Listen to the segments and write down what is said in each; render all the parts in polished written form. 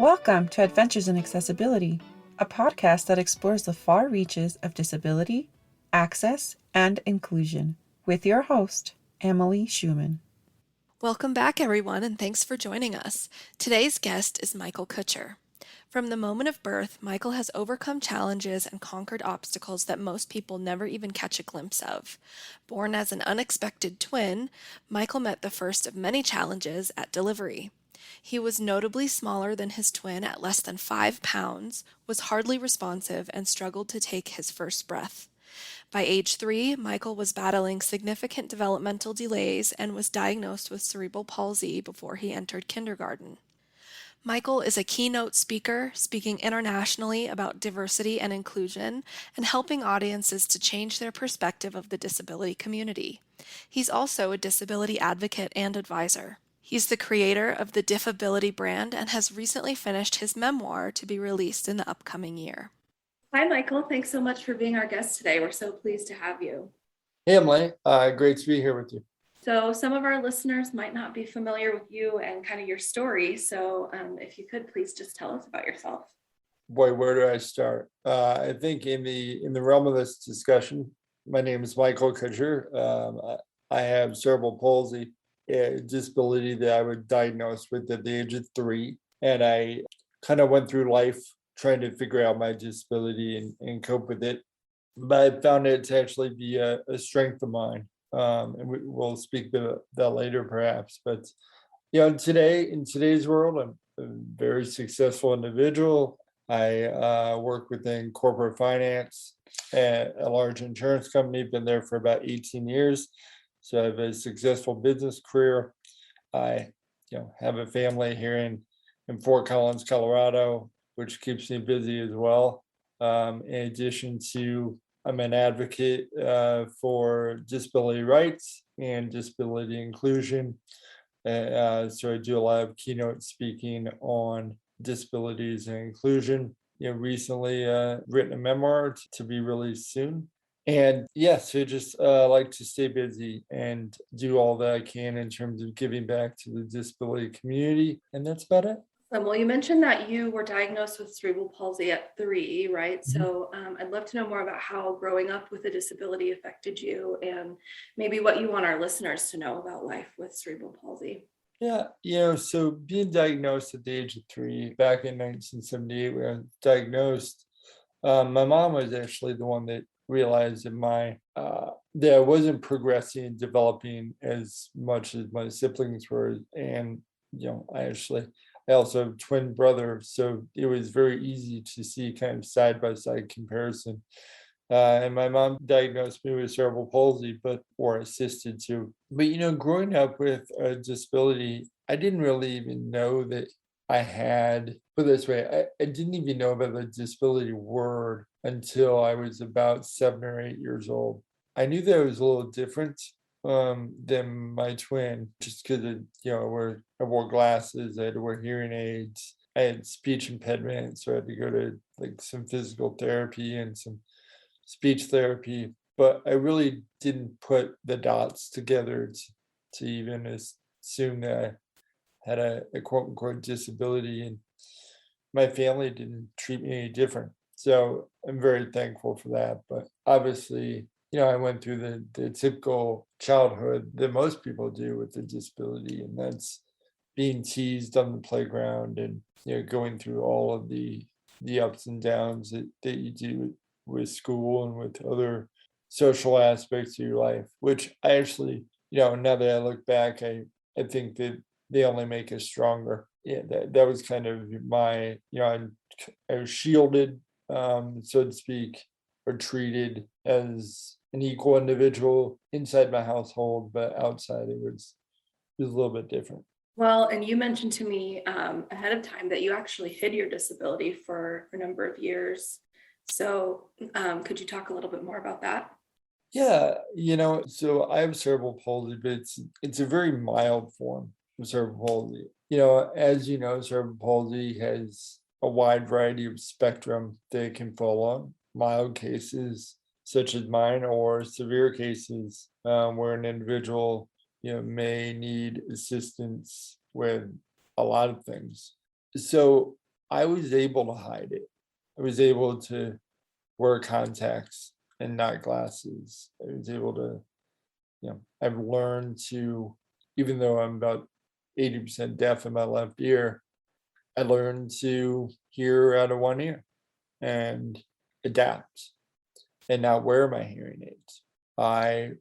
Welcome to Adventures in Accessibility, a podcast that explores the far reaches of disability, access, and inclusion, with your host, Emily Schumann. Welcome back, everyone, and thanks for joining us. Today's guest is Michael Kutcher. From the moment of birth, Michael has overcome challenges and conquered obstacles that most people never even catch a glimpse of. Born as an unexpected twin, Michael met the first of many challenges at delivery. He was notably smaller than his twin at less than 5 pounds, was hardly responsive, and struggled to take his first breath. By age 3, Michael was battling significant developmental delays and was diagnosed with cerebral palsy before he entered kindergarten. Michael is a keynote speaker, speaking internationally about diversity and inclusion and helping audiences to change their perspective of the disability community. He's also a disability advocate and advisor. He's the creator of the Diffability brand and has recently finished his memoir to be released in the upcoming year. Hi, Michael. Thanks so much for being our guest today. We're so pleased to have you. Hey, Emily. Great to be here with you. So some of our listeners might not be familiar with you and kind of your story. So if you could please just tell us about yourself. Boy, where do I start? I think in the realm of this discussion, my name is Michael Kutcher. I have cerebral palsy, a disability that I was diagnosed with at the age of 3. And I kind of went through life trying to figure out my disability and cope with it. But I found it to actually be a strength of mine. And we'll speak about that later perhaps. But in today's world, I'm a very successful individual. I work within corporate finance at a large insurance company, been there for about 18 years. So I have a successful business career. I have a family here in Fort Collins, Colorado, which keeps me busy as well. In addition to, I'm an advocate for disability rights and disability inclusion. So I do a lot of keynote speaking on disabilities and inclusion. Recently written a memoir to be released soon. And so just like to stay busy and do all that I can in terms of giving back to the disability community. And that's about it. Well, you mentioned that you were diagnosed with cerebral palsy at 3, right? Mm-hmm. So I'd love to know more about how growing up with a disability affected you and maybe what you want our listeners to know about life with cerebral palsy. Yeah, so being diagnosed at the age of 3, back in 1978, when I was diagnosed, my mom was actually the one that realized that that I wasn't progressing and developing as much as my siblings were. And, I also have a twin brother, so it was very easy to see kind of side-by-side comparison. And my mom diagnosed me with cerebral palsy, or assisted to. But, growing up with a disability, I didn't really even know that I had, put it this way, I didn't even know about the disability word until I was about 7 or 8 years old. I knew that it was a little different than my twin, just because I wore glasses, I had to wear hearing aids, I had speech impediment, so I had to go to some physical therapy and some speech therapy. But I really didn't put the dots together to even assume that I had a quote unquote disability, and my family didn't treat me any different. So I'm very thankful for that. But obviously, I went through the typical childhood that most people do with a disability, and that's being teased on the playground and going through all of the ups and downs that you do with school and with other social aspects of your life, which I actually, now that I look back, I think that they only make us stronger. Yeah, that was kind of my, I was shielded, so to speak, or treated as an equal individual inside my household, but outside it was a little bit different. Well, and you mentioned to me ahead of time that you actually hid your disability for a number of years. So could you talk a little bit more about that? Yeah, so I have cerebral palsy, but it's a very mild form of cerebral palsy. As you know, cerebral palsy has a wide variety of spectrum that it can fall on. Mild cases such as mine, or severe cases where an individual may need assistance with a lot of things. So I was able to hide it. I was able to wear contacts and not glasses. I was able to, I've learned to, even though I'm about 80% deaf in my left ear, I learned to hear out of one ear and adapt and not wear my hearing aids. I,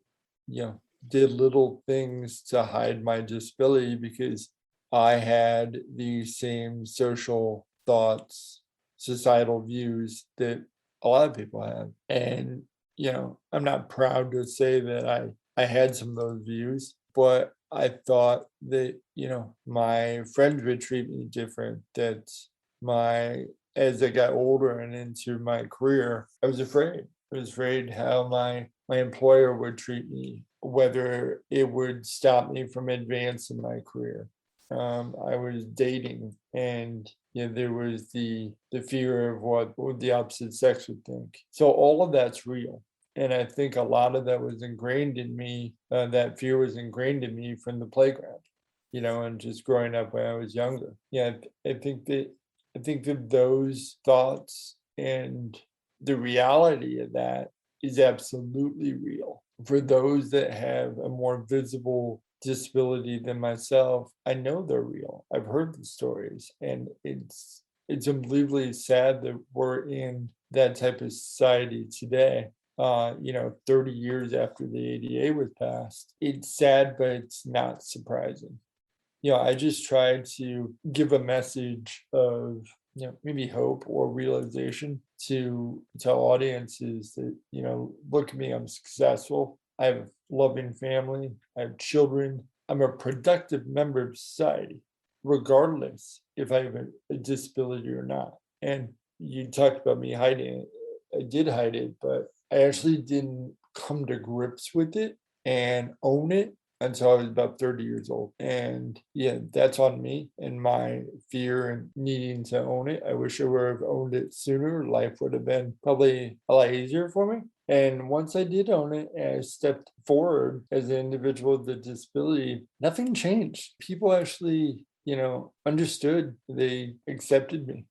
did little things to hide my disability because I had the same social thoughts, societal views that a lot of people have. And, I'm not proud to say that I had some of those views, but I thought that, my friends would treat me different, that as I got older and into my career, I was afraid. I was afraid how my employer would treat me, whether it would stop me from advancing my career. I was dating, and there was the fear of what the opposite sex would think. So all of that's real. And I think a lot of that was ingrained in me. That fear was ingrained in me from the playground, and just growing up when I was younger. Yeah, I think that those thoughts and the reality of that is absolutely real. For those that have a more visible disability than myself, I know they're real. I've heard the stories, and it's unbelievably sad that we're in that type of society today. 30 years after the ADA was passed. It's sad, but it's not surprising. I just try to give a message of, maybe hope or realization to audiences that, look at me, I'm successful. I have a loving family. I have children. I'm a productive member of society, regardless if I have a disability or not. And you talked about me hiding it. I did hide it, but I actually didn't come to grips with it and own it until I was about 30 years old. And that's on me and my fear and needing to own it. I wish I would have owned it sooner. Life would have been probably a lot easier for me. And once I did own it and I stepped forward as an individual with a disability, nothing changed. People actually, understood. They accepted me.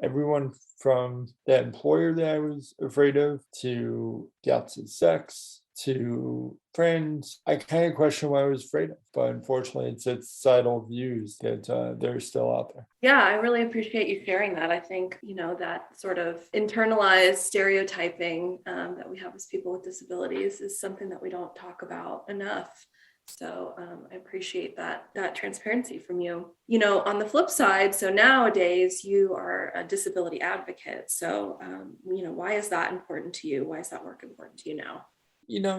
Everyone from that employer that I was afraid of, to the opposite sex, to friends. I kind of question what I was afraid of, but unfortunately it's societal views that they're still out there. Yeah, I really appreciate you sharing that. I think, that sort of internalized stereotyping that we have as people with disabilities is something that we don't talk about enough. So I appreciate that transparency from you. On the flip side, so nowadays you are a disability advocate. So, why is that important to you? Why is that work important to you now?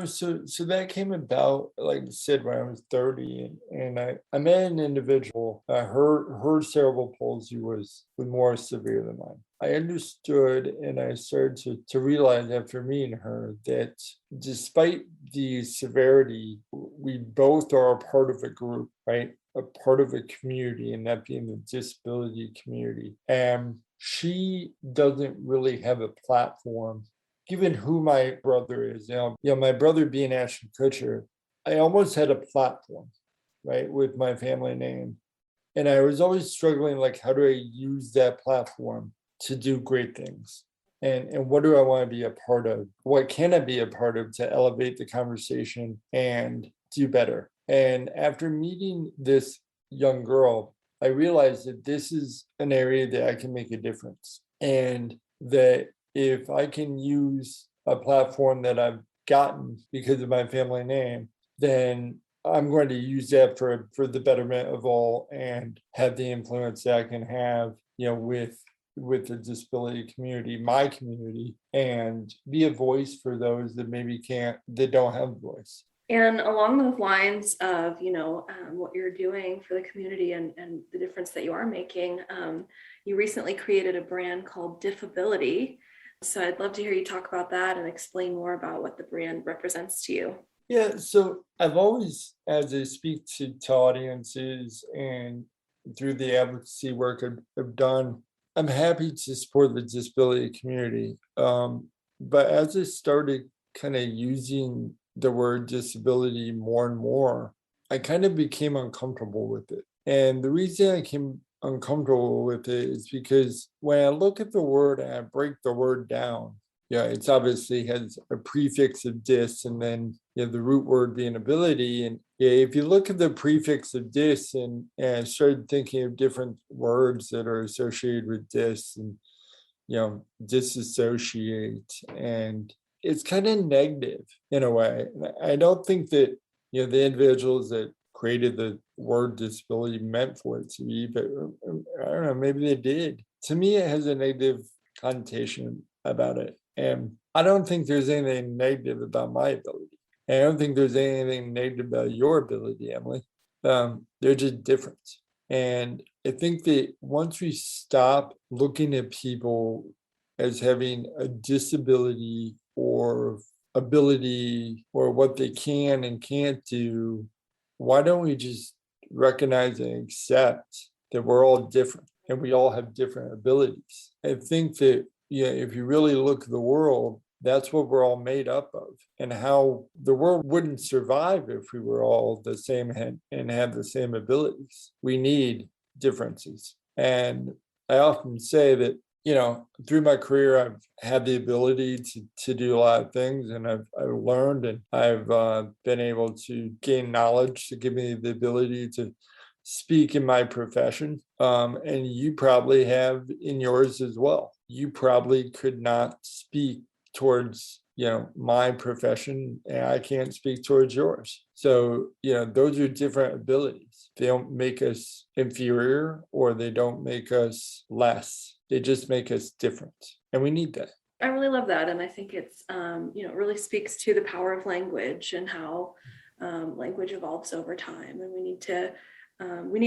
So that came about, like I said, when I was 30, and I met an individual. Her cerebral palsy was more severe than mine. I understood, and I started to realize after meeting her that despite the severity, we both are a part of a group, right? A part of a community, and that being the disability community. And she doesn't really have a platform. Given who my brother is, my brother being Michael Kutcher, I almost had a platform, right, with my family name. And I was always struggling, like, how do I use that platform to do great things? And what do I want to be a part of? What can I be a part of to elevate the conversation and do better? And after meeting this young girl, I realized that this is an area that I can make a difference. And that if I can use a platform that I've gotten because of my family name, then I'm going to use that for the betterment of all and have the influence that I can have, with the disability community, my community, and be a voice for those that that don't have a voice. And along those lines of, what you're doing for the community and the difference that you are making, you recently created a brand called Diffability. So I'd love to hear you talk about that and explain more about what the brand represents to you. Yeah, so I've always, as I speak to audiences and through the advocacy work I've done, I'm happy to support the disability community. But as I started kind of using the word disability more and more, I kind of became uncomfortable with it. And the reason I uncomfortable with it is because when I look at the word and I break the word down, yeah, it's obviously has a prefix of dis and then you have the root word being ability. And yeah, if you look at the prefix of dis and started thinking of different words that are associated with dis and disassociate, and it's kind of negative in a way. I don't think that the individuals that created the word disability meant for it to be, but I don't know, maybe they did. To me, it has a negative connotation about it. And I don't think there's anything negative about my ability. And I don't think there's anything negative about your ability, Emily. They're just different. And I think that once we stop looking at people as having a disability or ability or what they can and can't do, why don't we just recognize and accept that we're all different and we all have different abilities? I think that, if you really look at the world, that's what we're all made up of, and how the world wouldn't survive if we were all the same and had the same abilities. We need differences. And I often say that, through my career, I've had the ability to do a lot of things, and I've learned, and I've been able to gain knowledge to give me the ability to speak in my profession. And you probably have in yours as well. You probably could not speak towards my profession, and I can't speak towards yours. So those are different abilities. They don't make us inferior or they don't make us less. They just make us different, and we need that. I really love that, and I think it's it really speaks to the power of language and how language evolves over time, and we need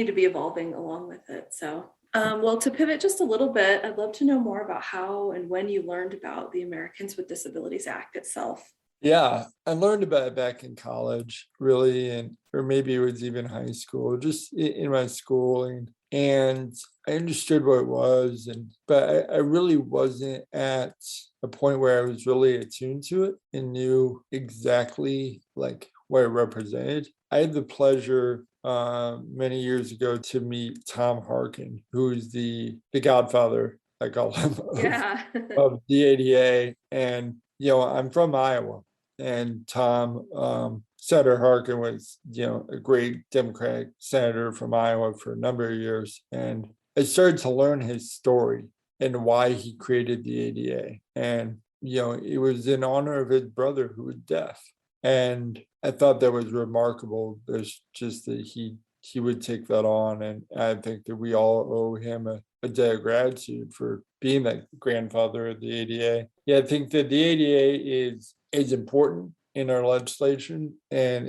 to be evolving along with it. So well, to pivot just a little bit, I'd love to know more about how and when you learned about the Americans with Disabilities Act itself. Yeah, I learned about it back in college, really, or maybe it was even high school, just in my schooling. And I understood what it was, but I really wasn't at a point where I was really attuned to it and knew exactly like what it represented. I had the pleasure many years ago to meet Tom Harkin, who is the godfather, I call him, of the ADA. And I'm from Iowa, and Senator Harkin was a great Democratic senator from Iowa for a number of years, and I started to learn his story and why he created the ADA. And it was in honor of his brother who was deaf. And I thought that was remarkable. There's just that he would take that on. And I think that we all owe him a debt of gratitude for being that grandfather of the ADA. Yeah, I think that the ADA is important in our legislation, and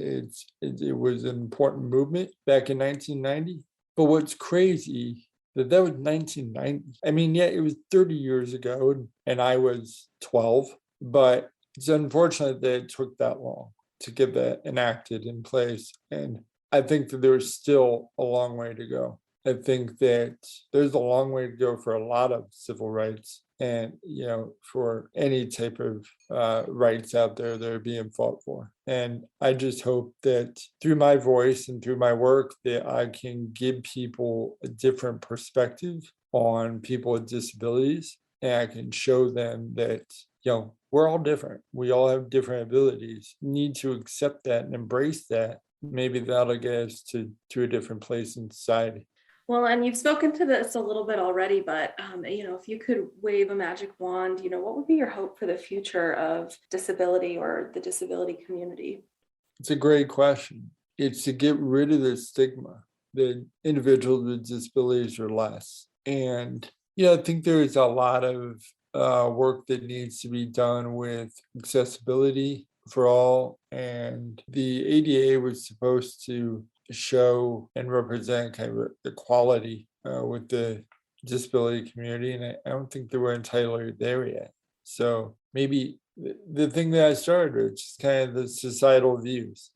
it was an important movement back in 1990. But what's crazy that was 1990. I mean, yeah, it was 30 years ago, and I was 12, but it's unfortunate that it took that long to get that enacted in place. And I think that there's still a long way to go. I think that there's a long way to go for a lot of civil rights, and for any type of rights out there that are being fought for. And I just hope that through my voice and through my work that I can give people a different perspective on people with disabilities, and I can show them that we're all different. We all have different abilities. You need to accept that and embrace that. Maybe that'll get us to a different place in society. Well, and you've spoken to this a little bit already, but if you could wave a magic wand, what would be your hope for the future of disability or the disability community? It's a great question. It's to get rid of the stigma that individuals with disabilities are less. And I think there is a lot of work that needs to be done with accessibility for all. And the ADA was supposed to show and represent kind of equality with the disability community, and I don't think that we're entirely there yet. So maybe the thing that I started with is kind of the societal views,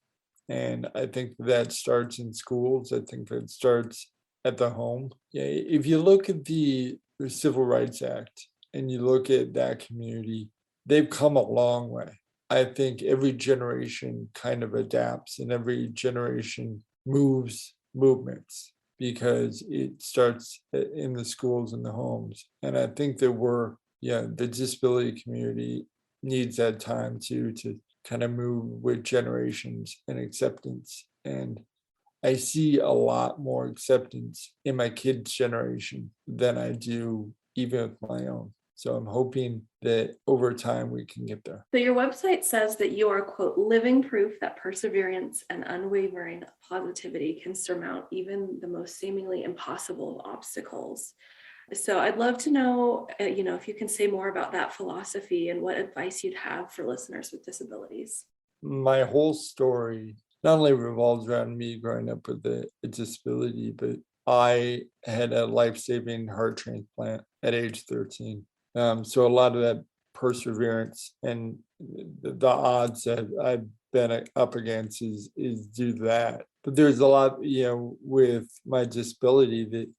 and I think that starts in schools. I think that starts at the home. Yeah, if you look at the Civil Rights Act and you look at that community, they've come a long way. I think every generation kind of adapts, and every generation moves movements. because it starts in the schools and the homes. And I think that the disability community needs that time too, to kind of move with generations and acceptance. And I see a lot more acceptance in my kids' generation than I do even with my own. So I'm hoping that over time we can get there. So your website says that you are, quote, living proof that perseverance and unwavering positivity can surmount even the most seemingly impossible obstacles. So I'd love to know, if you can say more about that philosophy and what advice you'd have for listeners with disabilities. My whole story not only revolves around me growing up with a disability, but I had a life-saving heart transplant at age 13. So a lot of that perseverance and the odds that I've been up against is due to that. But there's a lot, with my disability that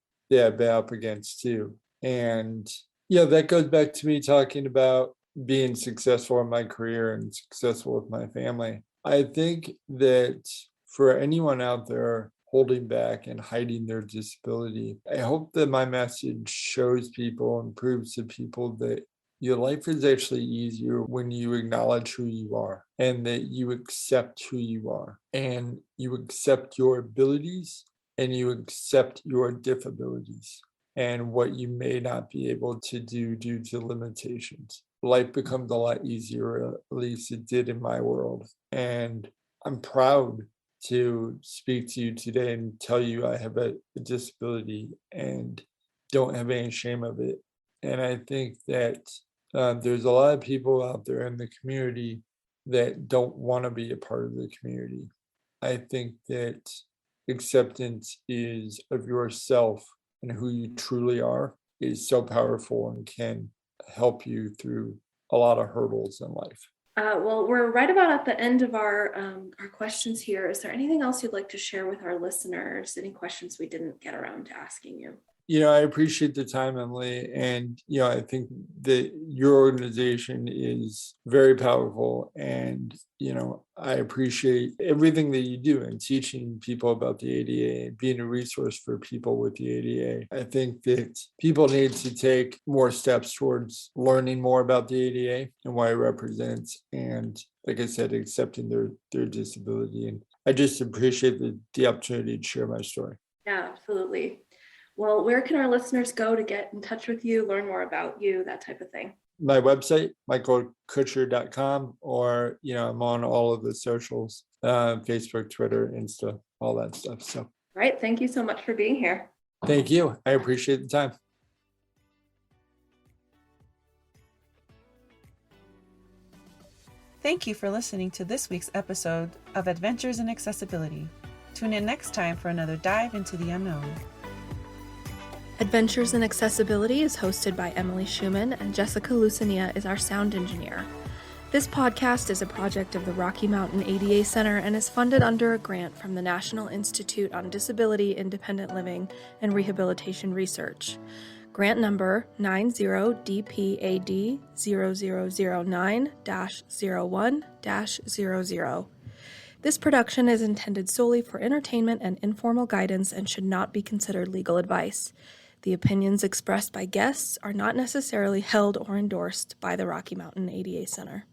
I've been up against too. And that goes back to me talking about being successful in my career and successful with my family. I think that for anyone out there holding back and hiding their disability, I hope that my message shows people and proves to people that your life is actually easier when you acknowledge who you are and that you accept who you are and you accept your abilities and you accept your diffabilities and what you may not be able to do due to limitations. Life becomes a lot easier, at least it did in my world. And I'm proud to speak to you today and tell you I have a disability and don't have any shame of it. And I think that there's a lot of people out there in the community that don't want to be a part of the community. I think that acceptance of yourself and who you truly are is so powerful and can help you through a lot of hurdles in life. Well, we're right about at the end of our questions here. Is there anything else you'd like to share with our listeners? Any questions we didn't get around to asking you? I appreciate the time, Emily. And, I think that your organization is very powerful. And, I appreciate everything that you do in teaching people about the ADA and being a resource for people with the ADA. I think that people need to take more steps towards learning more about the ADA and what it represents. And like I said, accepting their disability. And I just appreciate the opportunity to share my story. Yeah, absolutely. Well, where can our listeners go to get in touch with you, learn more about you, that type of thing? My website, michaelkutcher.com, or, I'm on all of the socials, Facebook, Twitter, Insta, all that stuff. So, all right. Thank you so much for being here. Thank you. I appreciate the time. Thank you for listening to this week's episode of Adventures in Accessibility. Tune in next time for another dive into the unknown. Adventures in Accessibility is hosted by Emily Schumann, and Jessica Lucinia is our sound engineer. This podcast is a project of the Rocky Mountain ADA Center and is funded under a grant from the National Institute on Disability, Independent Living, and Rehabilitation Research. Grant number 90DPAD0009-01-00. This production is intended solely for entertainment and informal guidance and should not be considered legal advice. The opinions expressed by guests are not necessarily held or endorsed by the Rocky Mountain ADA Center.